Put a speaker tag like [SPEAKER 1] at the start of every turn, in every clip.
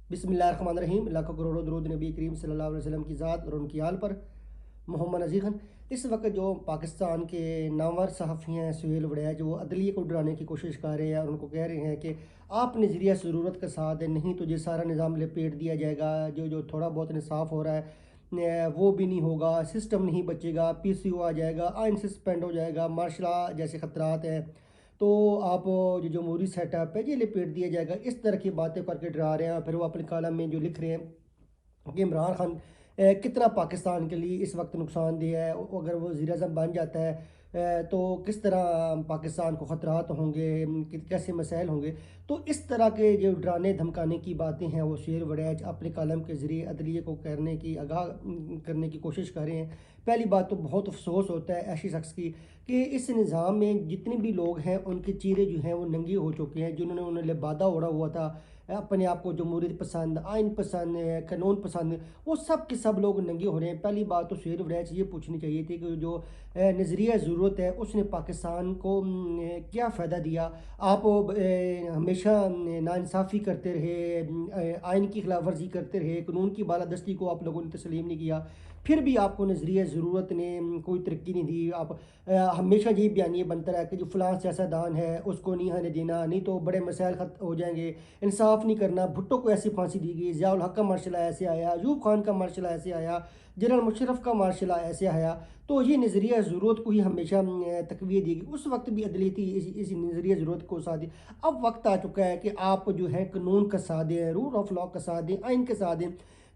[SPEAKER 1] बिस्मिल्लाहिर्रहमानिर्रहीम। लाखों करोड़ों दरूद नबी करीम सल्लल्लाहु अलैहि वसल्लम की ज़ात और उनकी आल पर। मोहम्मद अज़ीज़ खान, इस वक्त जो पाकिस्तान के नामवर सहाफ़ी हैं सुहेल वड़ैच, जो अदलिया को डराने की कोशिश कर रहे हैं और उनको कह रहे हैं कि आप नज़रिया ज़रूरत का साथ है, नहीं तो ये सारा निज़ाम लपेट दिया जाएगा। जो जो थोड़ा बहुत इंसाफ हो रहा है वो भी नहीं होगा, सिस्टम नहीं बचेगा, PCO आ जाएगा, आइन सस्पेंड हो जाएगा, मार्शल लॉ जैसे ख़तरात हैं, तो आप जो जमहूरी सेटअप है ये लपेट दिया जाएगा। इस तरह की बातें करके डरा रहे हैं। फिर वो अपने कॉलम में जो लिख रहे हैं कि इमरान खान कितना पाकिस्तान के लिए इस वक्त नुकसानदेह है, अगर वो वज़ीर आज़म बन जाता है तो किस तरह पाकिस्तान को ख़तरात होंगे, कैसे मसाइल होंगे। तो इस तरह के जो डराने धमकाने की बातें हैं वो शेर वड़ैच अपने कलम के ज़रिए अदलिया को करने की आगाह करने की कोशिश कर रहे हैं। पहली बात तो बहुत अफसोस होता है ऐसी शख्स की कि इस निज़ाम में जितने भी लोग हैं उनके चेहरे जो हैं वो नंगे हो चुके हैं। जिन्होंने उन्हें लिबादा ओढ़ा हुआ था, अपने आप को जमहूरियत पसंद, आइन पसंद, कानून पसंद, वो सब के सब लोग नंगे हो रहे हैं। पहली बात तो शेर वड़ैच ये पूछनी चाहिए थी कि जो नज़रिया ज़रूरत है उसने पाकिस्तान को क्या फ़ायदा दिया। आप हमेशा नाइंसाफ़ी करते रहे, आइन की खिलाफ वर्जी करते रहे, कानून की बालादस्ती को आप लोगों ने तस्लीम नहीं किया, फिर भी आपको नज़रिया ज़रूरत ने कोई तरक्की नहीं दी। आप हमेशा यही बयानिए बनता रहा कि जो फ़लाँ सियासतदान है उसको नहीं आने देना, नहीं तो बड़े मसाइल खत हो जाएंगे, इंसाफ नहीं करना। भुट्टो को ऐसी फांसी दी गई, ज़ियाउल हक का मार्शल ऐसे आया, अयूब खान का मार्शल ऐसे आया, जनरल मुशर्रफ का मार्शल ऐसे आया। तो ये नज़रिया ज़रूरत को ही हमेशा तकवीत दी गई। उस वक्त भी अदली थी इस नज़रिया ज़रूरत को साथ दी। अब वक्त आ चुका है कि आप जो है कानून का साथ दें, रूल ऑफ लॉ का साथ दें, आइन के साथ दें।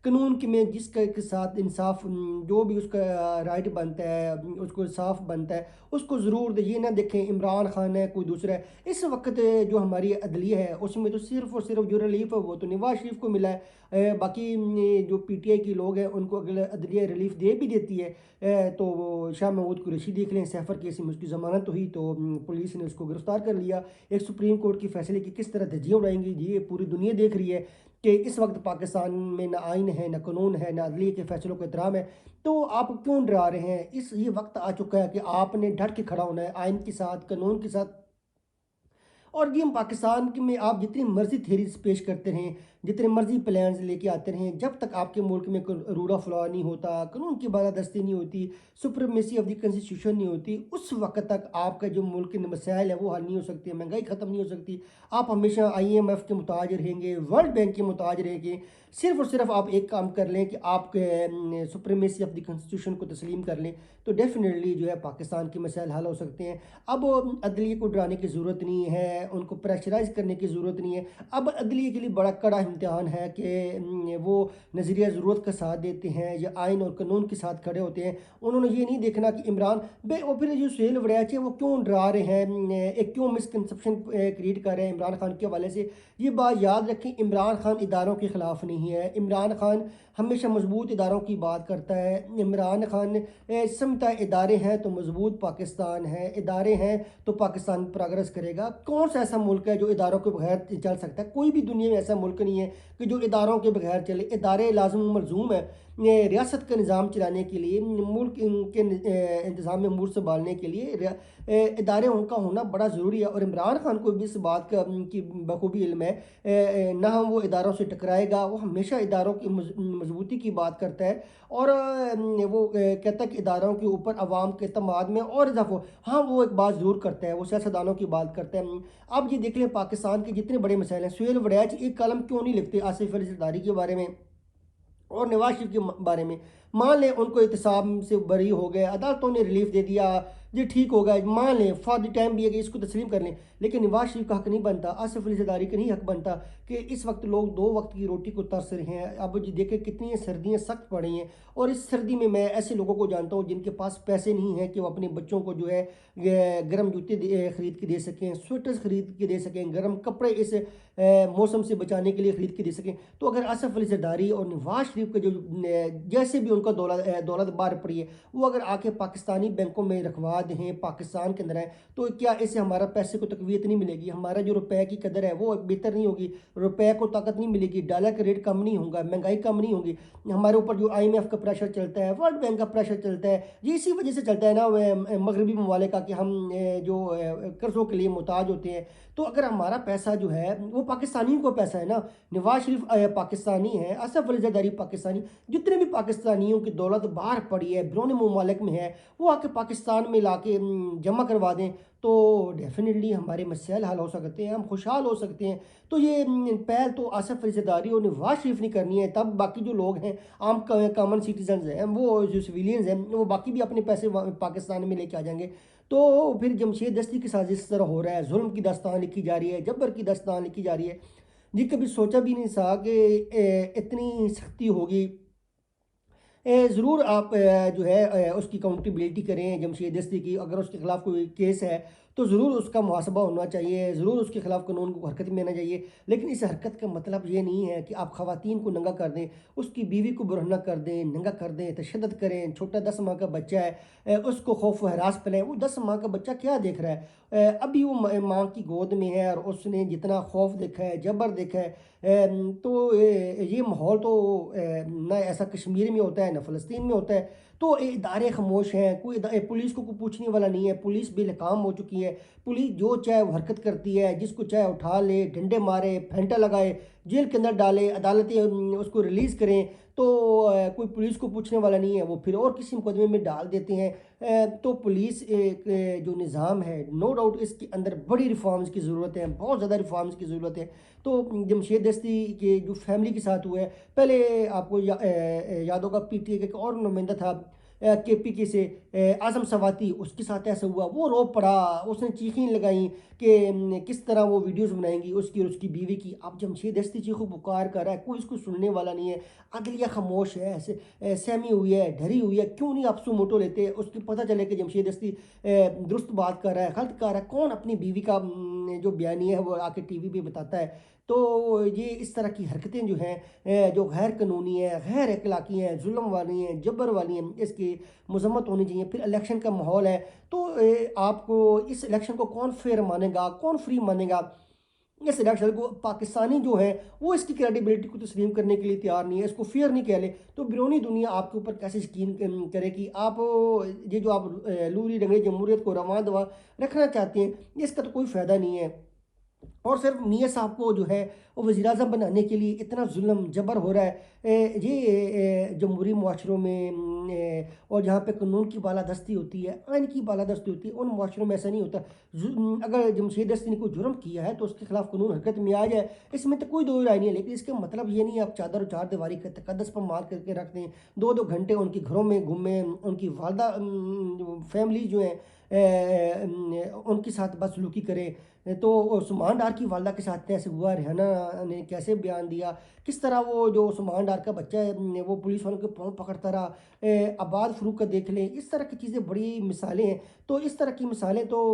[SPEAKER 1] कानून के में जिसका के साथ इंसाफ जो भी उसका राइट बनता है, उसको इंसाफ बनता है, उसको ज़रूर दे। ये ना देखें इमरान खान है कोई दूसरा है। इस वक्त जो हमारी अदलिया है उसमें तो सिर्फ़ और सिर्फ जो रिलीफ है वो तो नवाज शरीफ को मिला है। बाकी जो PTI के लोग हैं उनको अगर अदलिया रिलीफ दे भी देती है तो वो शाह महमूद कुरैशी देख लें, सैफर केस में उसकी ज़मानत हुई तो पुलिस ने उसको गिरफ़्तार कर लिया। एक सुप्रीम कोर्ट के फैसले की किस तरह धज्जियाँ उड़ाएंगी ये पूरी दुनिया देख रही है कि इस वक्त पाकिस्तान में ना आइन है, ना कानून है, ना अदलिया के फैसलों को एहतराम है। तो आप क्यों डरा रहे हैं? ये वक्त आ चुका है कि आपने डट के खड़ा होना है आइन के साथ, कानून के साथ। और ये हम पाकिस्तान में आप जितनी मर्जी थेरीज पेश करते रहें, जितने मर्जी प्लान्स लेके आते रहें, जब तक आपके मुल्क में रूल ऑफ लॉ नहीं होता, कानून की बालादस्ती नहीं होती, सुप्रीमेसी ऑफ द कॉन्स्टिट्यूशन नहीं होती, उस वक्त तक आपका जो मुल्क के मसाइल है वो हल नहीं हो सकते, महंगाई ख़त्म नहीं हो सकती। आप हमेशा IMF के मुताज रहेंगे, वर्ल्ड बैंक के मुताज रहेंगे। सिर्फ और सिर्फ आप एक काम कर लें कि आप सुप्रीमेसी ऑफ द कॉन्स्टिट्यूशन को तस्लीम कर लें तो डेफिनेटली जो है पाकिस्तान के मसाइल हल हो सकते हैं। अब अदलिया को डराने की ज़रूरत नहीं है, उनको प्रेशराइज़ करने की ज़रूरत नहीं है। अब अदलिया के लिए बड़ा कड़ा इम्तिहान है कि वो नज़रिया ज़रूरत का साथ देते हैं या आइन और कानून के साथ खड़े होते हैं। उन्होंने ये नहीं देखना कि इमरान बे और फिर जो सुहेल वड़ैच है वो क्यों डरा रहे हैं, एक क्यों मिसकंसेप्शन क्रिएट कर रहे हैं इमरान खान के हवाले से। ये बात याद रखें, इमरान खान इदारों के ख़िलाफ़ नहीं है। इमरान खान हमेशा मजबूत इदारों की बात करता है। इमरान खान समझता है इदारे हैं तो मजबूत पाकिस्तान है, इदारे हैं तो पाकिस्तान प्रोग्रेस करेगा। कौन सा ऐसा मुल्क है जो इदारों के बगैर चल सकता है? कोई भी दुनिया में ऐसा मुल्क नहीं है कि जो इदारों के बगैर चले। इदारे लाजम मलजूम है रियासत का निज़ाम चलाने के लिए, मुल्क के इंतज़ाम में अमूर संभालने के लिए इदारे उनका होना बड़ा ज़रूरी है। और इमरान खान को भी इस बात का की बखूबी इल्म है। ना हम वो इदारों से टकराएगा, वो हमेशा इदारों की मजबूती की बात करता है। और वो कहता है कि इदारों के ऊपर अवाम के अतमाद में और इजाफा हो। हाँ, वो एक बात ज़रूर करता है, वो सियासतदानों की बात करता है। अब ये देख लें पाकिस्तान के जितने बड़े मसाइल हैं, सुहेल वड़ैच एक कलम क्यों नहीं लिखते आसिफ अली जरदारी के बारे में और नवाज शरीफ के बारे में। मान लें उनको एहतसाब से बरी हो गए, अदालतों ने रिलीफ दे दिया, ये ठीक हो गया, मान लें फॉर द टाइम भी है कि इसको तस्लीम कर लें। लेकिन नवाज शरीफ का हक नहीं बनता, आसिफ अली ज़रदारी का नहीं हक बनता कि इस वक्त लोग 2 वक्त की रोटी को तरस रहे हैं। अब जी देखें कितनी सर्दियाँ सख्त पड़ी हैं और इस सर्दी में मैं ऐसे लोगों को जानता हूँ जिनके पास पैसे नहीं हैं कि वो अपने बच्चों को जो है गर्म जूते ख़रीद के दे सकें, स्वेटर्स ख़रीद के दे सकें, गर्म कपड़े इस मौसम से बचाने के लिए ख़रीद के दे सकें। तो अगर आसिफ अली जरदारी और नवाज शरीफ के जो जैसे भी उनका दौलत बाहर पड़ी है वो अगर आके पाकिस्तानी बैंकों में रखवा दें, पाकिस्तान के अंदर है, तो क्या इससे हमारा पैसे को तकवीत नहीं मिलेगी? हमारा जो रुपए की कदर है वो बेहतर नहीं होगी, रुपए को ताकत नहीं मिलेगी, डॉलर का रेट कम नहीं होगा, महंगाई कम नहीं होगी। हमारे ऊपर जो IMF का प्रेशर चलता है, वर्ल्ड बैंक का प्रेशर चलता है, ये इसी वजह से चलता है ना मगरबी ममालिक का कि हम जो कर्ज़ों के लिए मुहताज होते हैं। तो अगर हमारा पैसा जो है वो پاکستانیوں کو پیسہ ہے نا، نواز شریف پاکستانی ہے، اسف علی زرداری پاکستانی، جتنے بھی پاکستانیوں کی دولت باہر پڑی ہے بیرون ممالک میں ہے، وہ آ کے پاکستان میں لا کے جمع کروا دیں تو ڈیفینیٹلی ہمارے مسائل حل ہو سکتے ہیں، ہم خوشحال ہو سکتے ہیں۔ تو یہ پہل تو آصف علی زرداری اور نواز شریف نے کرنی ہے، تب باقی جو لوگ ہیں عام کامن سٹیزنز ہیں، وہ جو سویلینز ہیں، وہ باقی بھی اپنے پیسے پاکستان میں لے کے آ جائیں گے۔ تو پھر جمشید دستی کے ساتھ جس طرح ہو رہا ہے، ظلم کی داستان لکھی جا رہی ہے، جبر کی داستان لکھی جا رہی ہے، جی کبھی سوچا بھی نہیں تھا کہ اتنی سختی ہوگی۔ ضرور آپ جو ہے اس کی اکاؤنٹیبلٹی کریں جمشید دستی کی، اگر اس کے خلاف کوئی کیس ہے تو ضرور اس کا محاسبہ ہونا چاہیے، ضرور اس کے خلاف قانون کو حرکت میں آنا چاہیے، لیکن اس حرکت کا مطلب یہ نہیں ہے کہ آپ خواتین کو ننگا کر دیں، اس کی بیوی کو برہنہ کر دیں، ننگا کر دیں، تشدد کریں۔ چھوٹا 10 ماہ کا بچہ ہے، اس کو خوف و ہراس پھیلائیں۔ وہ 10 ماہ کا بچہ کیا دیکھ رہا ہے؟ ابھی وہ ماں کی گود میں ہے اور اس نے جتنا خوف دیکھا ہے، جبر دیکھا ہے، تو یہ ماحول تو نہ ایسا کشمیر میں ہوتا ہے نہ فلسطین میں ہوتا ہے۔ تو ادارے خاموش ہیں، پولیس کو کوئی پوچھنے والا نہیں ہے، پولیس بے لگام ہو چکی ہے، پولیس جو چاہے وہ حرکت کرتی ہے، جس کو چاہے اٹھا لے، ڈنڈے مارے، پھینٹا لگائے، جیل کے اندر ڈالے، عدالتیں اس کو ریلیز کریں، تو کوئی پولیس کو پوچھنے والا نہیں ہے، وہ پھر اور کسی مقدمے میں ڈال دیتے ہیں۔ تو پولیس ایک جو نظام ہے، نو ڈاؤٹ اس کے اندر بڑی ریفارمز کی ضرورت ہے، بہت زیادہ ریفارمز کی ضرورت ہے۔ تو جمشید دستی کے جو فیملی کے ساتھ ہوا ہے، پہلے آپ کو یاد ہوگا پی ٹی اے کا ایک اور نمائندہ تھا کے پی کے سے، اعظم سواتی، اس کے ساتھ ایسا ہوا، وہ رو پڑا، اس نے چیخیں لگائیں کہ کس طرح وہ ویڈیوز بنائیں گی اس کی اور اس کی بیوی کی۔ اب جمشید دستی چیخو پکار کر رہا ہے، کوئی اس کو سننے والا نہیں ہے، عدلیہ خاموش ہے، سہمی ہوئی ہے، ڈری ہوئی ہے۔ کیوں نہیں آپ سو موٹو لیتے؟ اس کو پتہ چلے کہ جمشید دستی درست بات کر رہا ہے، غلط کر رہا ہے، کون اپنی بیوی کا جو بیانی ہے وہ آ کے ٹی وی پہ بتاتا ہے؟ تو یہ اس طرح کی حرکتیں جو ہیں جو غیر قانونی ہیں، غیر اخلاقی ہیں، ظلم والی ہیں، جبر والی ہیں، اس کی مذمت ہونی چاہیے۔ پھر الیکشن کا ماحول ہے، تو آپ کو اس الیکشن کو کون فیئر مانے گا، کون فری مانے گا؟ اس الیکشن کو پاکستانی جو ہیں وہ اس کی کریڈیبلٹی کو تسلیم کرنے کے لیے تیار نہیں ہے، اس کو فیئر نہیں کہہ لے، تو بیرونی دنیا آپ کے اوپر کیسے یقین کرے کہ آپ یہ جو آپ لوری رنگی جمہوریت کو رواں دواں رکھنا چاہتے ہیں، اس کا تو کوئی فائدہ نہیں ہے۔ اور صرف میاں صاحب کو جو ہے وہ وزیر اعظم بنانے کے لیے اتنا ظلم جبر ہو رہا ہے۔ یہ جمہوری معاشروں میں اور جہاں پہ قانون کی بالادستی ہوتی ہے، آئین کی بالادستی ہوتی ہے، ان معاشروں میں ایسا نہیں ہوتا۔ اگر جمشید دستی نے کوئی جرم کیا ہے تو اس کے خلاف قانون حرکت میں آ جائے، اس میں تو کوئی دو رائے نہیں ہے، لیکن اس کا مطلب یہ نہیں ہے آپ چادر و چار دیواری کے تقدس پر مار کر کے رکھ دیں، 2 گھنٹے ان کے گھروں میں گھومیں، ان کی والدہ فیملی جو ہیں ان کے ساتھ بدسلوکی کریں۔ تو عثمان ڈار کی والدہ کے ساتھ کیسے ہوا، ریحانہ نے کیسے بیان دیا، کس طرح وہ جو عثمان ڈار کا بچہ ہے وہ پولیس والوں کے پاؤں پکڑتا رہا، عباد فروق کا دیکھ لیں، اس طرح کی چیزیں بڑی مثالیں ہیں۔ تو اس طرح کی مثالیں تو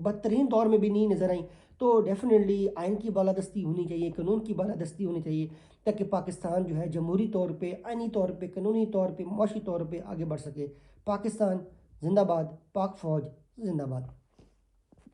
[SPEAKER 1] بدترین دور میں بھی نہیں نظر آئیں۔ تو ڈیفینیٹلی آئین کی بالادستی ہونی چاہیے، قانون کی بالادستی ہونی چاہیے، تاکہ پاکستان جو ہے جمہوری طور پہ، آئینی طور پہ، قانونی طور پہ، معاشی طور پہ آگے بڑھ سکے۔ پاکستان زندہ باد، پاک فوج زندہ باد۔